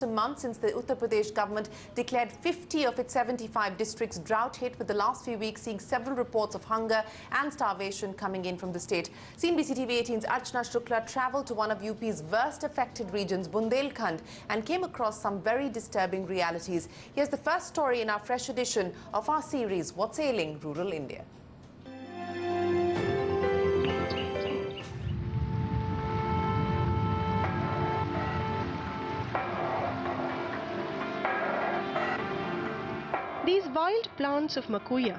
A month since the Uttar Pradesh government declared 50 of its 75 districts drought hit, with the last few weeks seeing several reports of hunger and starvation coming in from the state. CNBC TV 18's Archana Shukla travelled to one of UP's worst affected regions, Bundelkhand, and came across some very disturbing realities. Here's the first story in our fresh edition of our series, What's Ailing Rural India? These wild plants of makuya,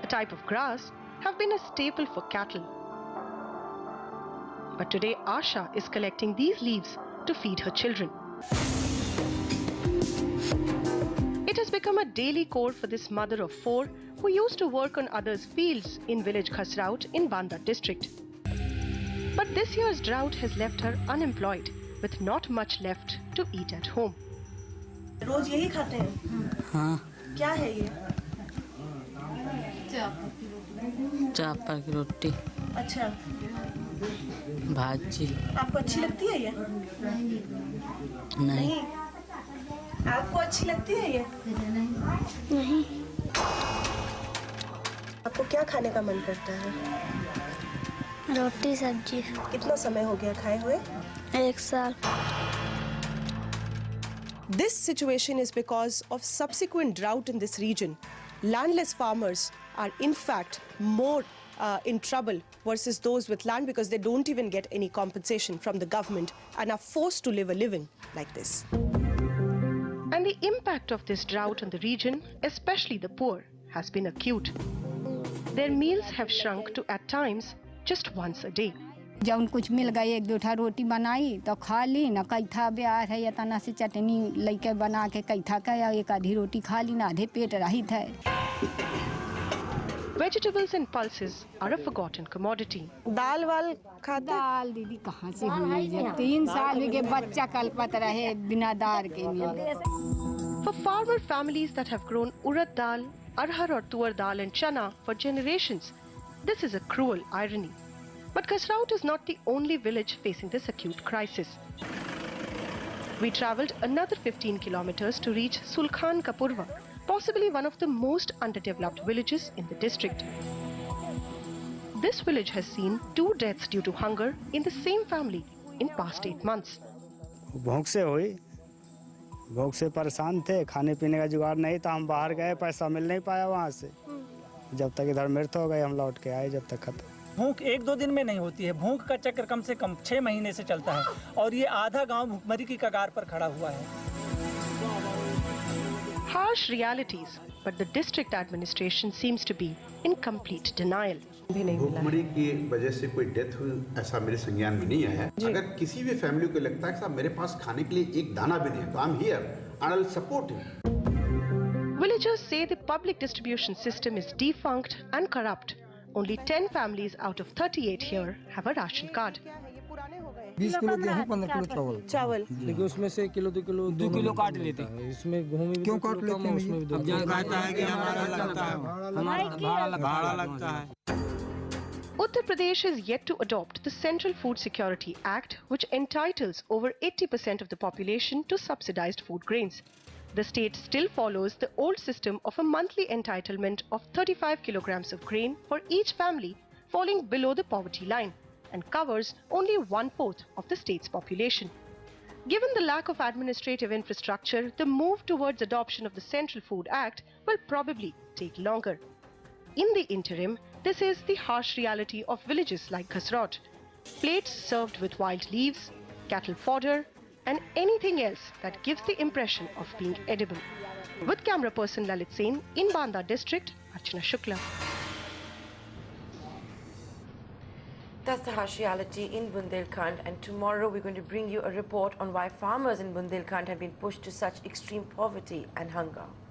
a type of grass, have been a staple for cattle. But today Asha is collecting these leaves to feed her children. It has become a daily chore for this mother of four who used to work on others' fields in village Khasraut in Banda district. But this year's drought has left her unemployed, with not much left to eat at home. रोज यही खाते हैं? हाँ। क्या है ये? चापा की रोटी। अच्छा। भाजी। आपको अच्छी लगती है ये? नहीं। आपको अच्छी लगती है ये? नहीं। आपको क्या खाने का मन करता है? रोटी सब्जी। कितना समय हो गया खाए हुए? 1 साल। This situation is because of subsequent drought in this region. Landless farmers are in fact more in trouble versus those with land, because they don't even get any compensation from the government and are forced to live a living like this. And the impact of this drought on the region, especially the poor, has been acute. Their meals have shrunk to at times just once a day. जब कुछ मिल गई 1-2 ठा रोटी बनाई तो खा ली, न कई था ब्याह है या तना से चटनी लेके बना के कई था का एक आधी रोटी खा ली, ना आधे पेट रही था. Vegetables and pulses are a forgotten commodity. दाल वाल खाते? दाल दीदी कहाँ से हुई? जब 3 साल के बच्चा कल्पत रहे बिना दाल के नहीं. For farmer families that have grown urad dal, arhar or tuar dal and chana for generations, this is a cruel irony. But Khasraut is not the only village facing this acute crisis. We travelled another 15 kilometers to reach Sulkhan Kapurwa, possibly one of the most underdeveloped villages in the district. This village has seen 2 deaths due to hunger in the same family in past 8 months. भूख से हुई, भूख से परेशान थे, खाने पीने का जुगाड़ नहीं था, हम बाहर गए, पैसा मिल नहीं पाया वहाँ से, जब तक इधर मृत्यु हो गई हम लौट के आए, जब तक खत्म. भूख 1-2 दिन में नहीं होती है, भूख का चक्र कम से कम 6 महीने से चलता है और ये आधा गांव भूखमरी की कगार पर खड़ा हुआ है. Harsh realities, but the district administration seems to be in complete denial. भूखमरी की वजह से कोई डेथ हुई ऐसा मेरे संज्ञान में नहीं आया है. अगर किसी भी फैमिली को लगता है कि साहब मेरे पास खाने के लिए एक दाना भी नहीं है, तो I am here and I will support him. Villagers say the public distribution system is defunct and corrupt. Only 10 families out of 38 here have a ration card. 20 kilo गेहूँ, 15 किलो चावल. देखिए उसमें से 2 किलो काट लेते हैं. इसमें गेहूँ में क्यों काट लेते हैं? उसमें कहता है कि हमारा लगता है, हमारा भाड़ा लगता है. Uttar Pradesh is yet to adopt the Central Food Security Act, which entitles over 80% of the population to subsidized food grains. The state still follows the old system of a monthly entitlement of 35 kilograms of grain for each family falling below the poverty line, and covers only 1/4 of the state's population. Given the lack of administrative infrastructure, the move towards adoption of the Central Food Act will probably take longer. In the interim, this is the harsh reality of villages like Khasraut. Plates served with wild leaves, cattle fodder, and anything else that gives the impression of being edible. With camera person Lalit Sen in Banda district, Archana Shukla. That's the harsh reality in Bundelkhand, and tomorrow we're going to bring you a report on why farmers in Bundelkhand have been pushed to such extreme poverty and hunger.